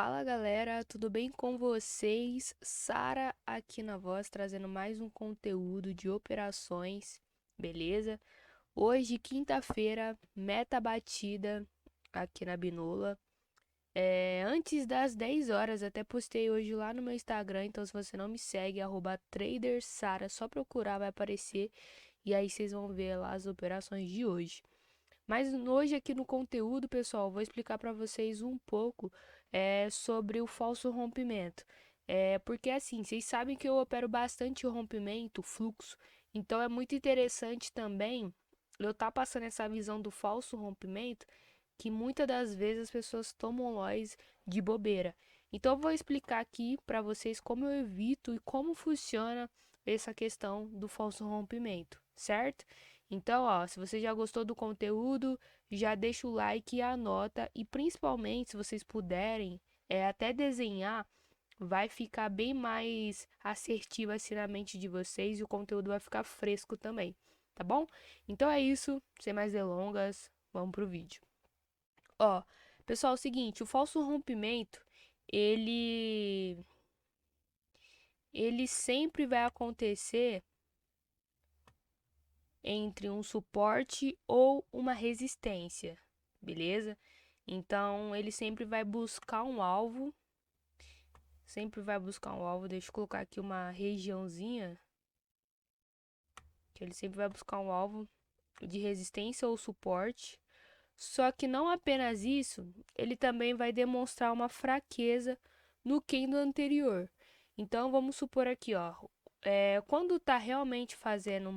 Fala galera, tudo bem com vocês? Sara aqui na voz, trazendo mais um conteúdo de operações, beleza? Hoje, quinta-feira, meta batida aqui na Binola. Antes das 10 horas, até postei hoje lá no meu Instagram, então se você não me segue, @tradersara, só procurar vai aparecer e aí vocês vão ver lá as operações de hoje. Mas hoje aqui no conteúdo, pessoal, vou explicar para vocês um pouco sobre o falso rompimento. Porque assim, vocês sabem que eu opero bastante rompimento, fluxo, então é muito interessante também eu estar passando essa visão do falso rompimento, que muitas das vezes as pessoas tomam loss de bobeira. Então eu vou explicar aqui para vocês como eu evito e como funciona essa questão do falso rompimento, certo? Então, ó, se você já gostou do conteúdo, já deixa o like e anota. E principalmente, se vocês puderem, até desenhar, vai ficar bem mais assertivo assim na mente de vocês e o conteúdo vai ficar fresco também, tá bom? Então é isso, sem mais delongas, vamos pro vídeo. Ó, pessoal, é o seguinte, o falso rompimento, ele ele sempre vai acontecer entre um suporte ou uma resistência, beleza? Então, ele sempre vai buscar um alvo, Deixa eu colocar aqui uma regiãozinha, que ele sempre vai buscar um alvo de resistência ou suporte. Só que não apenas isso, ele também vai demonstrar uma fraqueza no candle anterior. Então, vamos supor aqui, ó, quando está realmente fazendo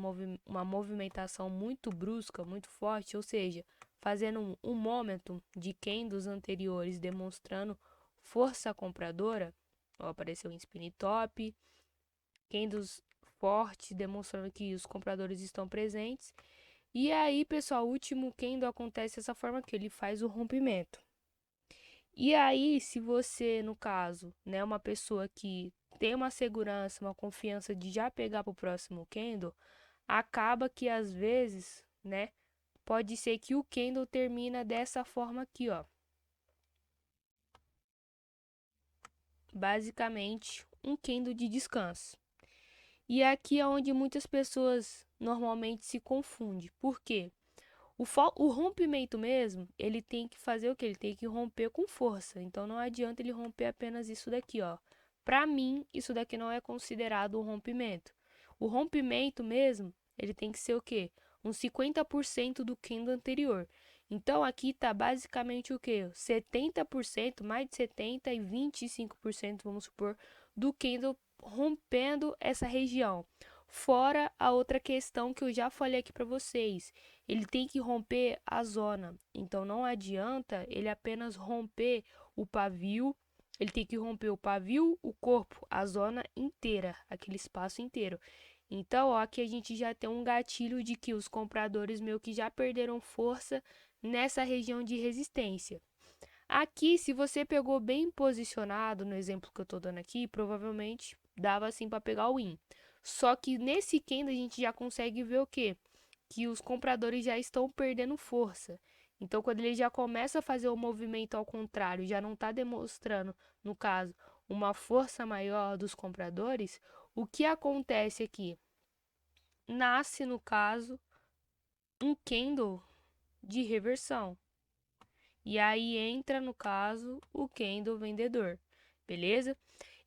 uma movimentação muito brusca, muito forte, ou seja, fazendo um momentum de candles anteriores demonstrando força compradora, ó, apareceu um spin top, candles fortes demonstrando que os compradores estão presentes. E aí, pessoal, o último candle acontece dessa forma que ele faz o rompimento. E aí, se você, no caso, né, uma pessoa que tem uma segurança, uma confiança de já pegar para o próximo candle, acaba que às vezes, né, pode ser que o candle termina dessa forma aqui, ó. Basicamente, um candle de descanso. E aqui é onde muitas pessoas normalmente se confundem. Por quê? O rompimento mesmo, ele tem que fazer o quê? Ele tem que romper com força. Então não adianta ele romper apenas isso daqui, ó. Para mim, isso daqui não é considerado um rompimento. O rompimento mesmo, ele tem que ser o quê? Uns 50% do candle anterior. Então aqui tá basicamente o quê? 70%, mais de 70 e 25%, vamos supor, do candle rompendo essa região. Fora a outra questão que eu já falei aqui para vocês, ele tem que romper a zona. Então não adianta ele apenas romper o pavio, ele tem que romper o pavio, o corpo, a zona inteira, aquele espaço inteiro. Então, ó, aqui a gente já tem um gatilho de que os compradores meio que já perderam força nessa região de resistência. Aqui, se você pegou bem posicionado no exemplo que eu estou dando aqui, provavelmente dava assim para pegar o win. Só que nesse candle a gente já consegue ver o quê? Que os compradores já estão perdendo força. Então, quando ele já começa a fazer o movimento ao contrário, já não está demonstrando, no caso, uma força maior dos compradores, o que acontece aqui? Nasce, no caso, um candle de reversão. E aí entra, no caso, o candle vendedor, beleza?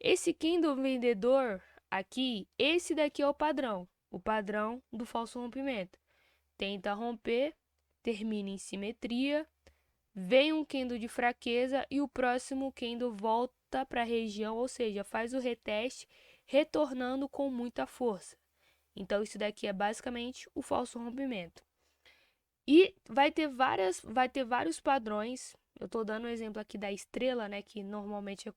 Esse candle vendedor aqui, esse daqui é o padrão do falso rompimento. Tenta romper, termina em simetria, vem um candle de fraqueza e o próximo candle volta para a região, ou seja, faz o reteste, retornando com muita força. Então, isso daqui é basicamente o falso rompimento. E vai ter vários padrões. Eu estou dando o exemplo aqui da estrela, né? Que normalmente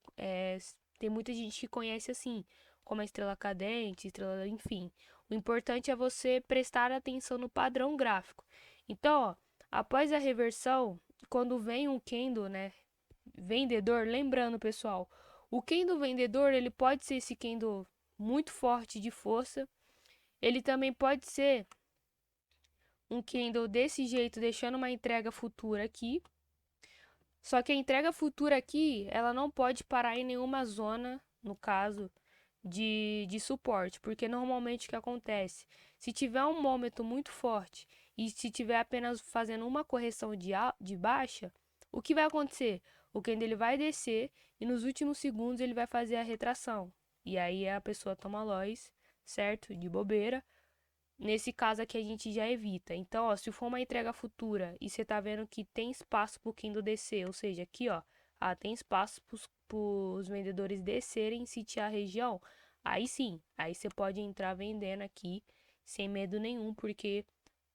tem muita gente que conhece assim, como a estrela cadente, estrela, enfim. O importante é você prestar atenção no padrão gráfico. Então, ó, após a reversão, quando vem um candle, né? Vendedor, lembrando, pessoal, o candle vendedor, ele pode ser esse candle muito forte de força. Ele também pode ser um candle desse jeito, deixando uma entrega futura aqui. Só que a entrega futura aqui, ela não pode parar em nenhuma zona, no caso, de suporte, porque normalmente o que acontece? Se tiver um mômetro muito forte e se tiver apenas fazendo uma correção de baixa, o que vai acontecer? O candle ele vai descer e nos últimos segundos ele vai fazer a retração. E aí a pessoa toma loss, certo? De bobeira. Nesse caso aqui a gente já evita. Então, ó, se for uma entrega futura e você tá vendo que tem espaço pro Kindle descer, ou seja, aqui, ó, tem espaço pros vendedores descerem e sitiar a região, aí sim, aí você pode entrar vendendo aqui sem medo nenhum, porque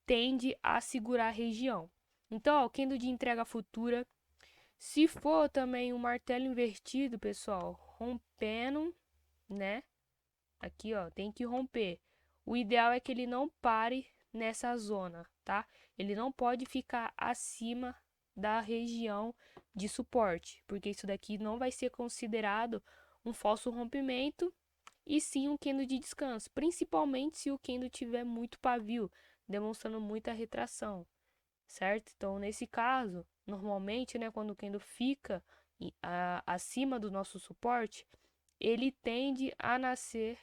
tende a segurar a região. Então, ó, o Kindle de entrega futura, se for também um martelo invertido, pessoal, rompendo, né? Aqui, ó, tem que romper. O ideal é que ele não pare nessa zona, tá? Ele não pode ficar acima da região de suporte, porque isso daqui não vai ser considerado um falso rompimento e sim um candle de descanso, principalmente se o candle tiver muito pavio, demonstrando muita retração, certo? Então, nesse caso, normalmente, né, quando o candle fica acima do nosso suporte, ele tende a nascer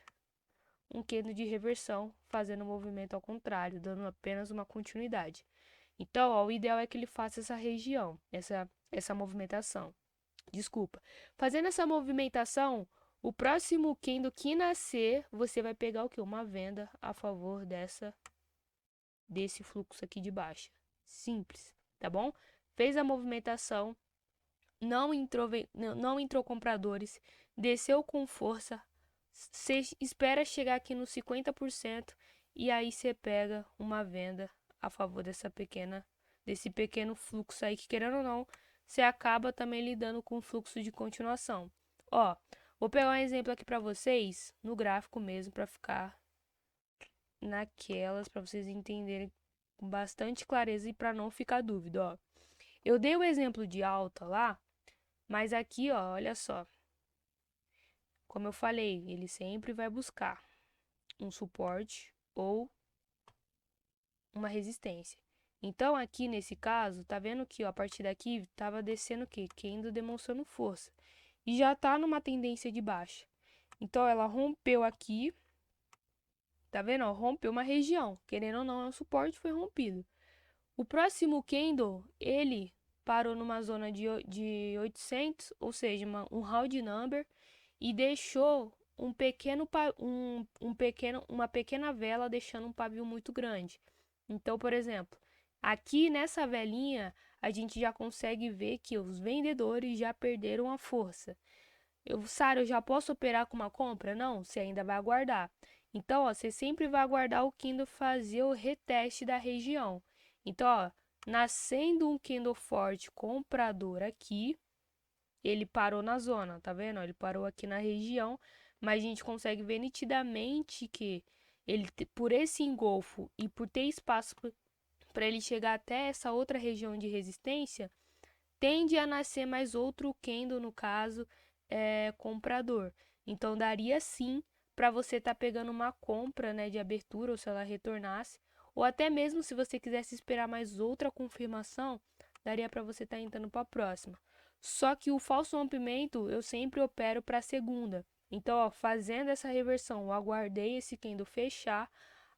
um candle de reversão, fazendo o movimento ao contrário, dando apenas uma continuidade. Então, ó, o ideal é que ele faça essa região, essa movimentação. Desculpa. Fazendo essa movimentação, o próximo candle que nascer, você vai pegar o que? Uma venda a favor desse fluxo aqui de baixa. Simples, tá bom? Fez a movimentação, não entrou compradores, desceu com força, você espera chegar aqui nos 50% e aí você pega uma venda a favor desse pequeno fluxo aí que, querendo ou não, você acaba também lidando com o fluxo de continuação. Ó, vou pegar um exemplo aqui para vocês no gráfico mesmo para ficar naquelas, para vocês entenderem com bastante clareza e para não ficar dúvida, ó. Eu dei o exemplo de alta lá, mas aqui, ó, olha só. Como eu falei, ele sempre vai buscar um suporte ou uma resistência. Então, aqui nesse caso, tá vendo que ó, a partir daqui tava descendo o quê? Candle demonstrando força. E já tá numa tendência de baixa. Então, ela rompeu aqui. Tá vendo? Ó, rompeu uma região. Querendo ou não, é um suporte, foi rompido. O próximo candle, ele parou numa zona de 800, ou seja, um round number, e deixou uma pequena vela deixando um pavio muito grande. Então, por exemplo, aqui nessa velinha, a gente já consegue ver que os vendedores já perderam a força. Sara, eu já posso operar com uma compra? Não, você ainda vai aguardar. Então, ó, você sempre vai aguardar o Kindle fazer o reteste da região. Então, ó, nascendo um candle forte comprador aqui, ele parou na zona, tá vendo? Ele parou aqui na região, mas a gente consegue ver nitidamente que ele, por esse engolfo e por ter espaço para ele chegar até essa outra região de resistência, tende a nascer mais outro candle, no caso, comprador. Então, daria sim para você estar pegando uma compra, né, de abertura, ou se ela retornasse, ou até mesmo se você quisesse esperar mais outra confirmação, daria para você estar entrando para a próxima. Só que o falso rompimento eu sempre opero para a segunda. Então, ó, fazendo essa reversão, eu aguardei esse candle fechar,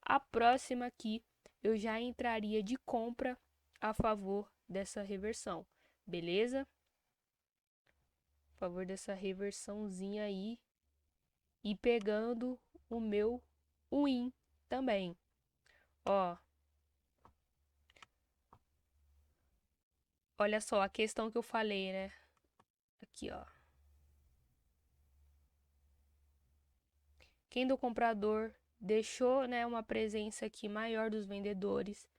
a próxima aqui eu já entraria de compra a favor dessa reversão, beleza? A favor dessa reversãozinha aí e pegando o meu win também. Ó, olha só a questão que eu falei, né? Aqui, ó. Quem do comprador deixou, né, uma presença aqui maior dos vendedores,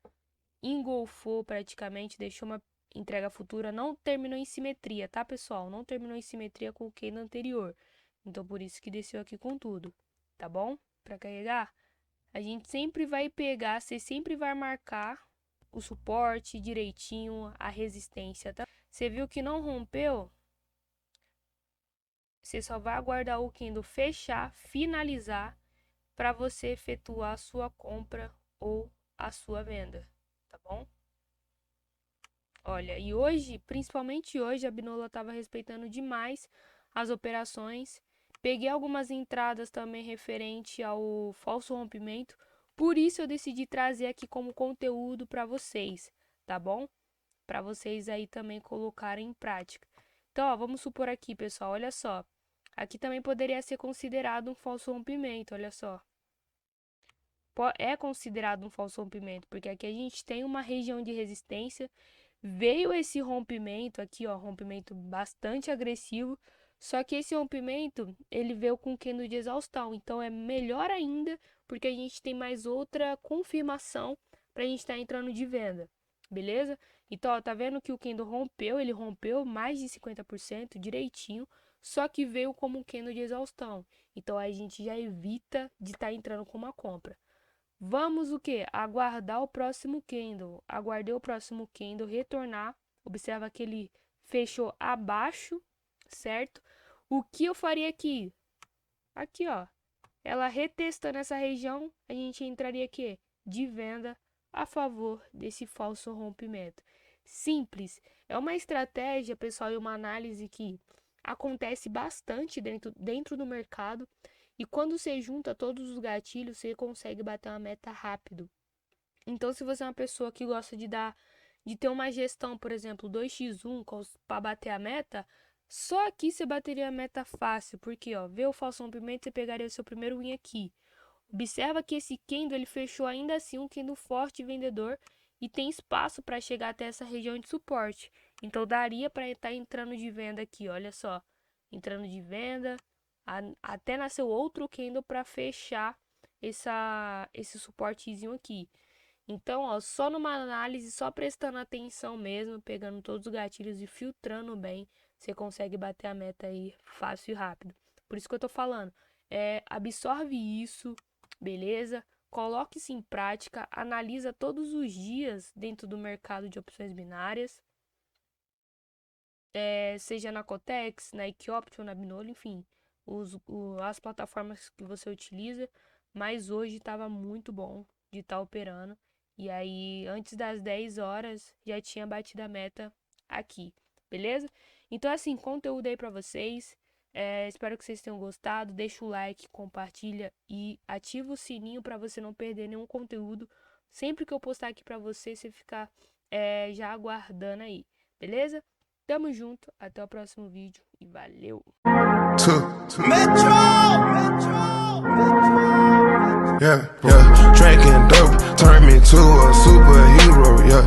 engolfou praticamente, deixou uma entrega futura, não terminou em simetria, tá, pessoal? Não terminou em simetria com o candle anterior. Então, por isso que desceu aqui com tudo, tá bom? Para carregar, a gente sempre vai pegar, você sempre vai marcar o suporte direitinho, a resistência, tá? Você viu que não rompeu? Você só vai aguardar o candle fechar, finalizar, para você efetuar a sua compra ou a sua venda, tá bom? Olha, e hoje, principalmente hoje, a Binola estava respeitando demais as operações. Peguei algumas entradas também referente ao falso rompimento, por isso eu decidi trazer aqui como conteúdo para vocês, tá bom? Para vocês aí também colocarem em prática. Então, ó, vamos supor aqui, pessoal, olha só. Aqui também poderia ser considerado um falso rompimento, olha só. É considerado um falso rompimento, porque aqui a gente tem uma região de resistência. Veio esse rompimento aqui, ó, rompimento bastante agressivo, só que esse rompimento, ele veio com candle de exaustão, então é melhor ainda, porque a gente tem mais outra confirmação para a gente estar entrando de venda, beleza? Então, ó, tá vendo que o candle rompeu, ele rompeu mais de 50% direitinho, só que veio como um candle de exaustão, então a gente já evita de estar entrando com uma compra. Vamos o quê? Aguardar o próximo candle. Aguardei o próximo candle retornar. Observa que ele fechou abaixo, certo? O que eu faria aqui? Aqui, ó. Ela retestando essa região, a gente entraria aqui de venda a favor desse falso rompimento. Simples. É uma estratégia, pessoal, e uma análise que acontece bastante dentro do mercado. E quando você junta todos os gatilhos, você consegue bater uma meta rápido. Então, se você é uma pessoa que gosta de ter uma gestão, por exemplo, 2x1 para bater a meta, só aqui você bateria a meta fácil, porque ó, vê o falso rompimento, você pegaria o seu primeiro win aqui. Observa que esse candle ele fechou ainda assim um candle forte vendedor e tem espaço para chegar até essa região de suporte. Então daria para estar entrando de venda aqui, olha só, entrando de venda, até nasceu outro candle para fechar esse suportezinho aqui. Então, ó, só numa análise, só prestando atenção mesmo, pegando todos os gatilhos e filtrando bem, você consegue bater a meta aí fácil e rápido. Por isso que eu tô falando, absorve isso, beleza? Coloque isso em prática, analisa todos os dias dentro do mercado de opções binárias, seja na Cotex, na Equioption, na Binolo, enfim, as plataformas que você utiliza, mas hoje estava muito bom de estar operando. E aí, antes das 10 horas, já tinha batido a meta aqui, beleza? Então, assim, conteúdo aí pra vocês. Espero que vocês tenham gostado. Deixa o like, compartilha e ativa o sininho para você não perder nenhum conteúdo. Sempre que eu postar aqui pra você, você ficar já aguardando aí, beleza? Tamo junto, até o próximo vídeo e valeu! Metro, Metro, Metro. Yeah, yeah. Drinking dope turned me to a superhero, yeah.